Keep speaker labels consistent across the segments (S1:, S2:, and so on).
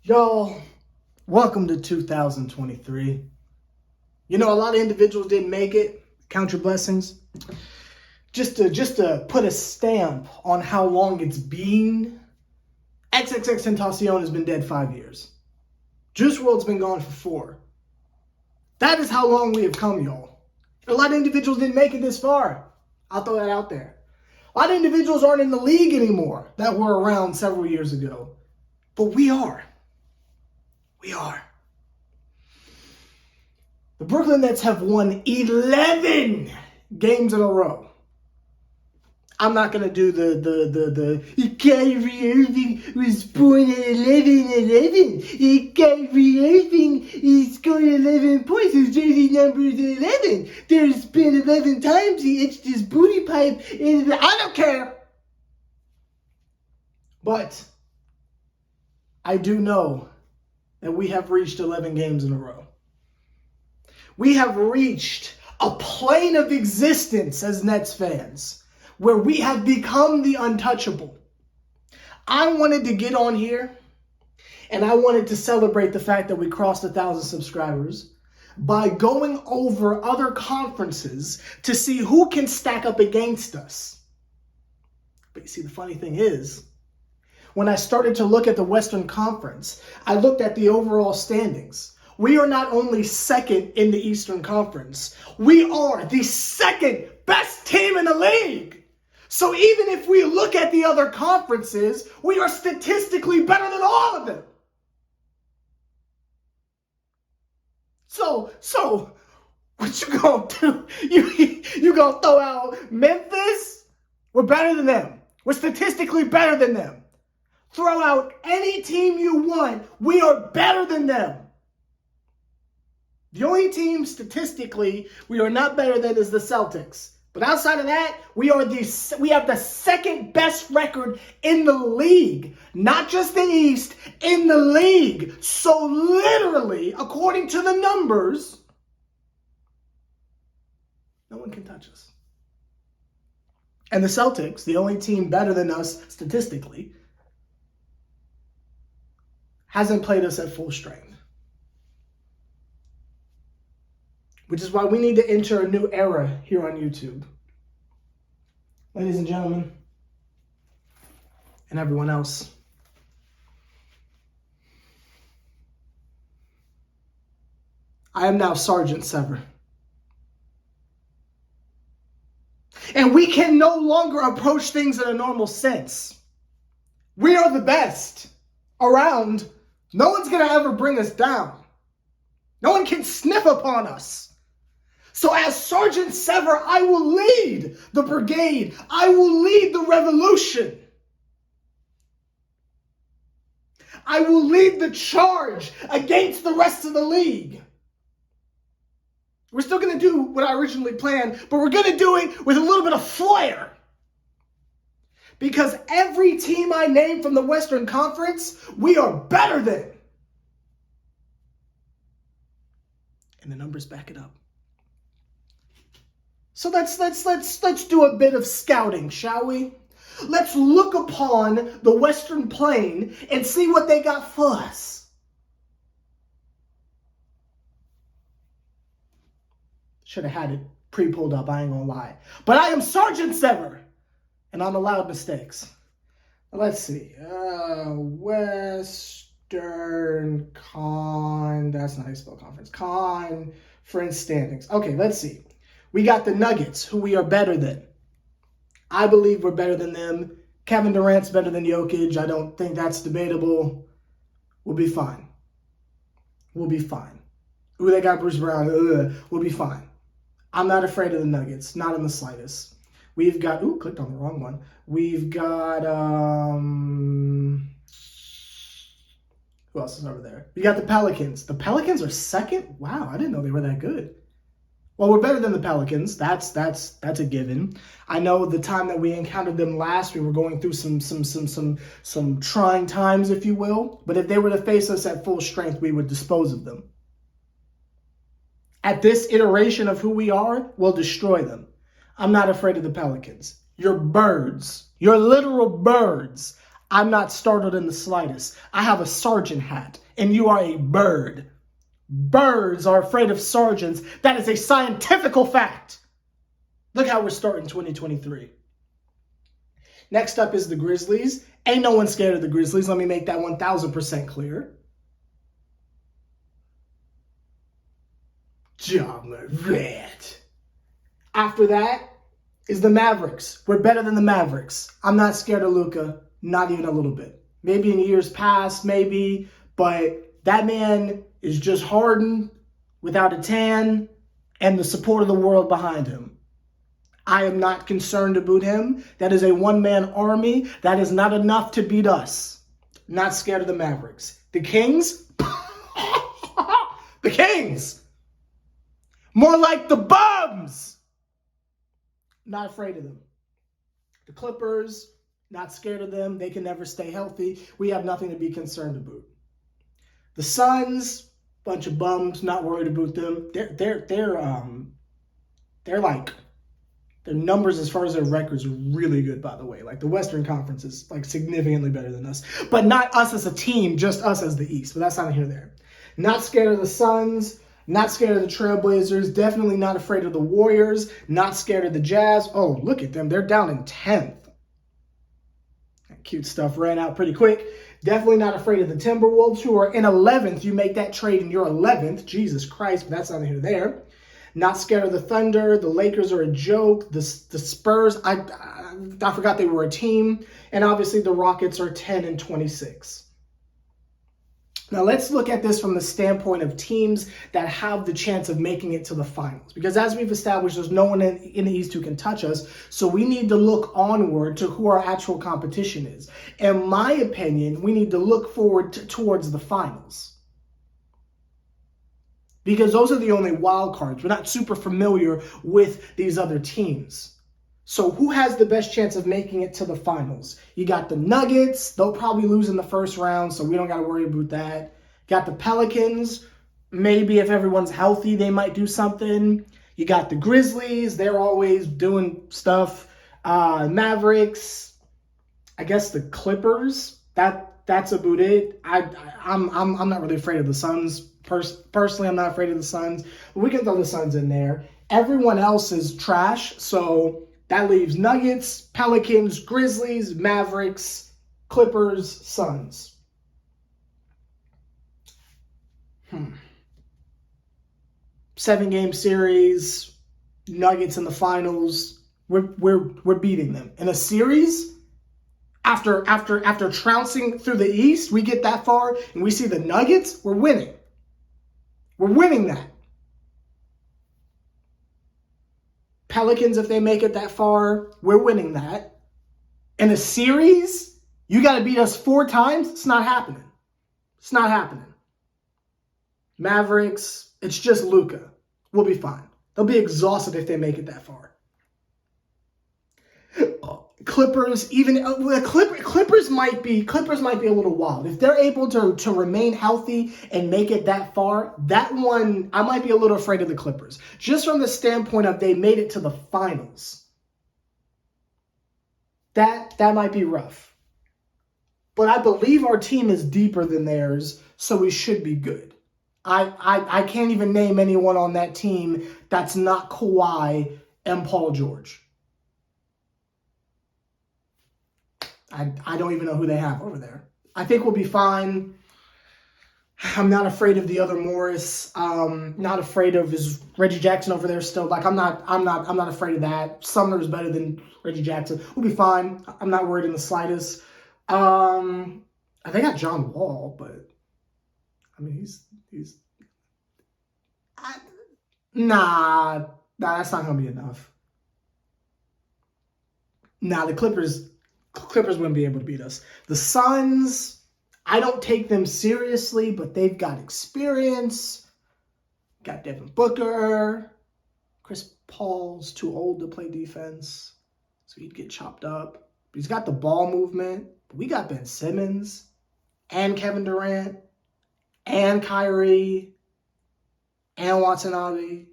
S1: Y'all, welcome to 2023. You know, a lot of individuals didn't make it. Count your blessings. Just to put a stamp on how long it's been, XXXTentacion has been dead 5 years. Juice WRLD's been gone for 4. That is how long we have come, y'all. A lot of individuals didn't make it this far. I'll throw that out there. A lot of individuals aren't in the league anymore that were around several years ago. But we are. We are. The Brooklyn Nets have won 11 games in a row. I'm not going to do the Kyrie Irving was born at 11. Kyrie Irving, he scored 11 points. His jersey number is 11. There's been 11 times he itched his booty pipe. I don't care. But I do know that we have reached 11 games in a row. We have reached a plane of existence as Nets fans where we have become the untouchable. I wanted to get on here and I wanted to celebrate the fact that we crossed 1,000 subscribers by going over other conferences to see who can stack up against us. But you see, the funny thing is, when I started to look at the Western Conference, I looked at the overall standings. We are not only second in the Eastern Conference, we are the second best team in the league. So even if we look at the other conferences, we are statistically better than all of them. So what you gonna do? You gonna throw out Memphis? We're better than them. We're statistically better than them. Throw out any team you want. We are better than them. The only team statistically we are not better than is the Celtics. But outside of that, we have the second best record in the league. Not just the East, in the league. So literally, according to the numbers, no one can touch us. And the Celtics, the only team better than us statistically, hasn't played us at full strength. Which is why we need to enter a new era here on YouTube. Ladies and gentlemen, and everyone else, I am now Sergeant Sever. And we can no longer approach things in a normal sense. We are the best around. No one's going to ever bring us down. No one can sniff upon us. So as Sergeant Sever, I will lead the brigade. I will lead the revolution. I will lead the charge against the rest of the league. We're still going to do what I originally planned, but we're going to do it with a little bit of flair. Because every team I name from the Western Conference, we are better than. And the numbers back it up. So let's do a bit of scouting, shall we? Let's look upon the Western Plain and see what they got for us. Should have had it pre-pulled up, I ain't gonna lie. But I am Sergeant Sever, and I'm allowed mistakes. Let's see. Western that's not how you spell conference. Conference standings. Okay, let's see. We got the Nuggets, who we are better than. I believe we're better than them. Kevin Durant's better than Jokic. I don't think that's debatable. We'll be fine. We'll be fine. Ooh, they got Bruce Brown. We'll be fine. I'm not afraid of the Nuggets. Not in the slightest. We've got... Ooh, clicked on the wrong one. We've got... Who else is over there? We got the Pelicans. The Pelicans are second? Wow, I didn't know they were that good. Well, we're better than the Pelicans. That's a given. I know the time that we encountered them last, we were going through some trying times, if you will. But if they were to face us at full strength, we would dispose of them. At this iteration of who we are, we'll destroy them. I'm not afraid of the Pelicans. You're birds. You're literal birds. I'm not startled in the slightest. I have a sergeant hat, and you are a bird. Birds are afraid of sergeants. That is a scientific fact. Look how we're starting 2023. Next up is the Grizzlies. Ain't no one scared of the Grizzlies. Let me make that 1,000% clear. Ja Morant. After that is the Mavericks. We're better than the Mavericks. I'm not scared of Luka, not even a little bit. Maybe in years past, maybe, but that man is just hardened, without a tan, and the support of the world behind him. I am not concerned about him. That is a one-man army. That is not enough to beat us. Not scared of the Mavericks. The Kings? The Kings! More like the bums! Not afraid of them. The Clippers, not scared of them. They can never stay healthy. We have nothing to be concerned about. The Suns, bunch of bums, not worried about them. They're like, their numbers as far as their records are really good, by the way. Like the Western Conference is like significantly better than us. But not us as a team, just us as the East. But that's not here or there. Not scared of the Suns. Not scared of the Trailblazers. Definitely not afraid of the Warriors. Not scared of the Jazz. Oh, look at them. They're down in 10th. That cute stuff ran out pretty quick. Definitely not afraid of the Timberwolves, who are in 11th. You make that trade in your 11th. Jesus Christ, but that's not here or there. Not scared of the Thunder. The Lakers are a joke. The Spurs, I forgot they were a team. And obviously the Rockets are 10-26. Now let's look at this from the standpoint of teams that have the chance of making it to the finals. Because as we've established, there's no one in the East who can touch us. So we need to look onward to who our actual competition is. In my opinion, we need to look forward towards the finals. Because those are the only wild cards. We're not super familiar with these other teams. So who has the best chance of making it to the finals? You got the Nuggets. They'll probably lose in the first round, so we don't got to worry about that. Got the Pelicans. Maybe if everyone's healthy, they might do something. You got the Grizzlies. They're always doing stuff. Mavericks. I guess the Clippers. That's about it. I'm not really afraid of the Suns. Personally, I'm not afraid of the Suns. But we can throw the Suns in there. Everyone else is trash, so that leaves Nuggets, Pelicans, Grizzlies, Mavericks, Clippers, Suns. 7-game series, Nuggets in the finals. We're beating them. In a series, after trouncing through the East, we get that far and we see the Nuggets, we're winning. We're winning that. Pelicans, if they make it that far, we're winning that. In a series, you got to beat us 4 times? It's not happening. It's not happening. Mavericks, it's just Luka. We'll be fine. They'll be exhausted if they make it that far. Clippers, Clippers might be a little wild. If they're able to remain healthy and make it that far, that one, I might be a little afraid of the Clippers. Just from the standpoint of they made it to the finals. That might be rough. But I believe our team is deeper than theirs, so we should be good. I can't even name anyone on that team that's not Kawhi and Paul George. I don't even know who they have over there. I think we'll be fine. I'm not afraid of the other Morris. Not afraid of is Reggie Jackson over there still. Like I'm not afraid of that. Sumner's better than Reggie Jackson. We'll be fine. I'm not worried in the slightest. They got John Wall, but I mean he's nah, that's not gonna be enough. Nah, the Clippers wouldn't be able to beat us. The Suns, I don't take them seriously, but they've got experience. Got Devin Booker. Chris Paul's too old to play defense, so he'd get chopped up. But he's got the ball movement. But we got Ben Simmons and Kevin Durant and Kyrie and Watanabe,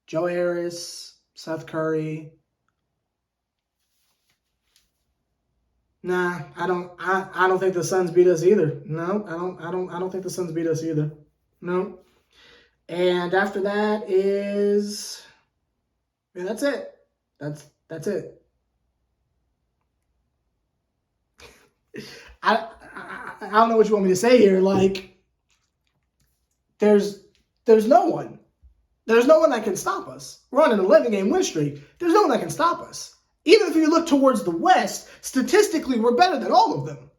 S1: Joe Harris, Seth Curry. Nah, I don't think the Suns beat us either. No, I don't think the Suns beat us either. No. And after that is, yeah, that's it. That's it. I don't know what you want me to say here. Like, there's no one. There's no one that can stop us. We're on an 11-game win streak. There's no one that can stop us. Even if you look towards the West, statistically, we're better than all of them.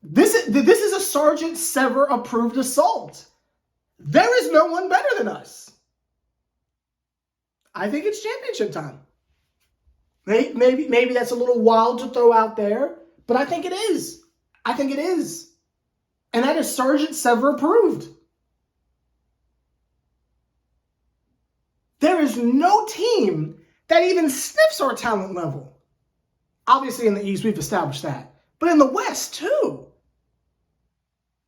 S1: This is a Sergeant Sever approved assault. There is no one better than us. I think it's championship time. Maybe that's a little wild to throw out there, but I think it is. I think it is. And that is Sergeant Sever approved. There is no team that even sniffs our talent level. Obviously in the East, we've established that. But in the West, too.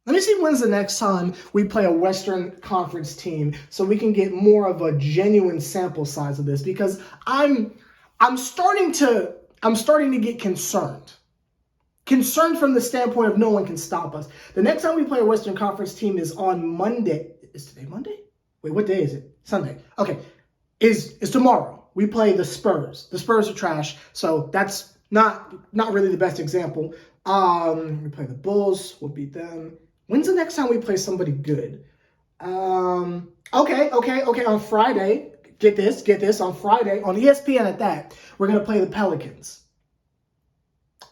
S1: Let me see when's the next time we play a Western Conference team so we can get more of a genuine sample size of this, because I'm starting to get concerned. Concerned from the standpoint of no one can stop us. The next time we play a Western Conference team is on Monday. Is today Monday? Wait, what day is it? Sunday. Okay. Is tomorrow. We play the Spurs. The Spurs are trash, so that's not really the best example. We play the Bulls. We'll beat them. When's the next time we play somebody good? Okay. On Friday, get this. On Friday, on ESPN at that, we're going to play the Pelicans.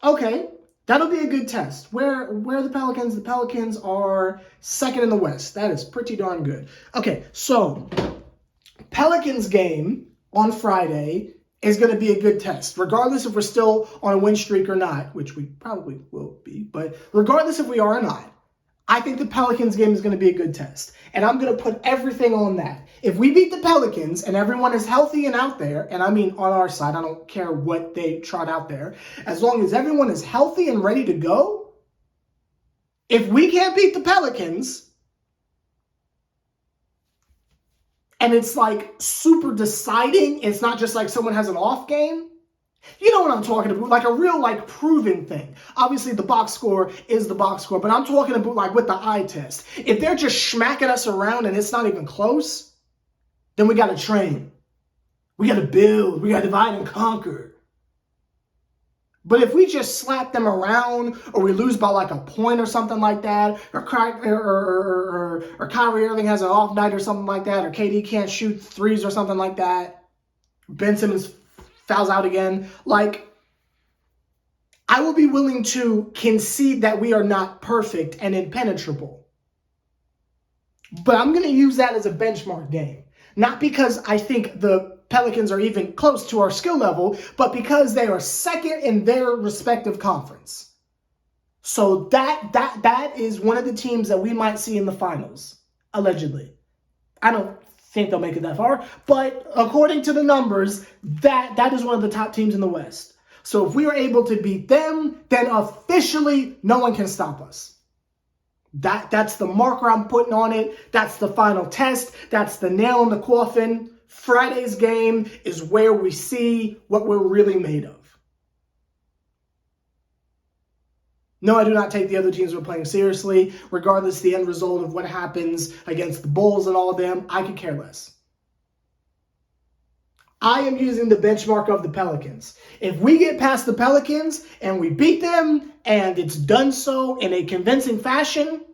S1: Okay, that'll be a good test. Where are the Pelicans? The Pelicans are second in the West. That is pretty darn good. Okay, so Pelicans game on Friday is going to be a good test, regardless if we're still on a win streak or not, which we probably will be. But regardless if we are or not, I think the Pelicans game is going to be a good test. And I'm going to put everything on that. If we beat the Pelicans and everyone is healthy and out there, and I mean on our side, I don't care what they trot out there, as long as everyone is healthy and ready to go, if we can't beat the Pelicans, and it's like super deciding, it's not just like someone has an off game, you know what I'm talking about, like a real like proving thing. Obviously the box score is the box score, but I'm talking about like with the eye test. If they're just smacking us around and it's not even close, then we got to train. We got to build. We got to divide and conquer. But if we just slap them around, or we lose by like a point or something like that, or Kyrie Irving has an off night or something like that, or KD can't shoot threes or something like that, Ben Simmons fouls out again, like, I will be willing to concede that we are not perfect and impenetrable. But I'm going to use that as a benchmark game. Not because I think the Pelicans are even close to our skill level, but because they are second in their respective conference. So that is one of the teams that we might see in the finals, allegedly. I don't think they'll make it that far, but according to the numbers, that is one of the top teams in the West. So if we are able to beat them, then officially no one can stop us. That's the marker I'm putting on it. That's the final test. That's the nail in the coffin. Friday's game is where we see what we're really made of. No, I do not take the other teams we're playing seriously. Regardless of the end result of what happens against the Bulls and all of them, I could care less. I am using the benchmark of the Pelicans. If we get past the Pelicans and we beat them and it's done so in a convincing fashion,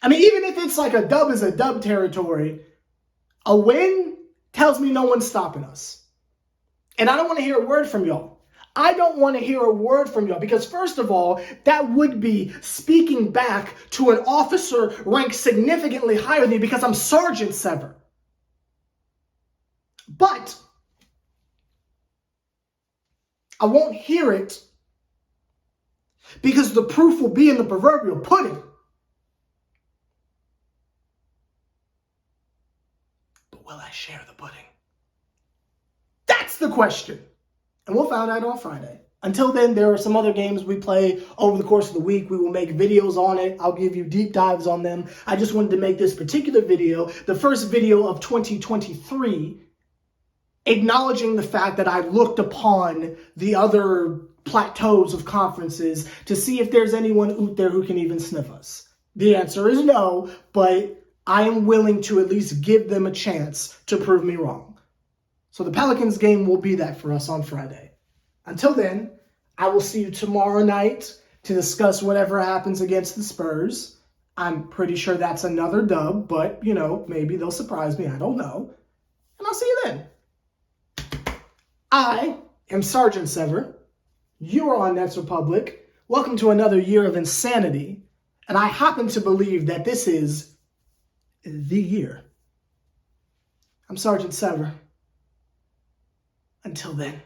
S1: I mean, even if it's like a dub is a dub territory, a win tells me no one's stopping us. And I don't want to hear a word from y'all. I don't want to hear a word from y'all because, first of all, that would be speaking back to an officer ranked significantly higher than me because I'm Sergeant Sever. But I won't hear it because the proof will be in the proverbial pudding. But will I share the pudding? That's the question. And we'll find out on Friday. Until then, there are some other games we play over the course of the week. We will make videos on it. I'll give you deep dives on them. I just wanted to make this particular video, the first video of 2023, acknowledging the fact that I looked upon the other plateaus of conferences to see if there's anyone out there who can even sniff us. The answer is no, but I am willing to at least give them a chance to prove me wrong. So the Pelicans game will be that for us on Friday. Until then, I will see you tomorrow night to discuss whatever happens against the Spurs. I'm pretty sure that's another dub, but, maybe they'll surprise me. I don't know. And I'll see you then. I am Sergeant Sever. You are on Nets Republic. Welcome to another year of insanity. And I happen to believe that this is the year. I'm Sergeant Sever. Until then.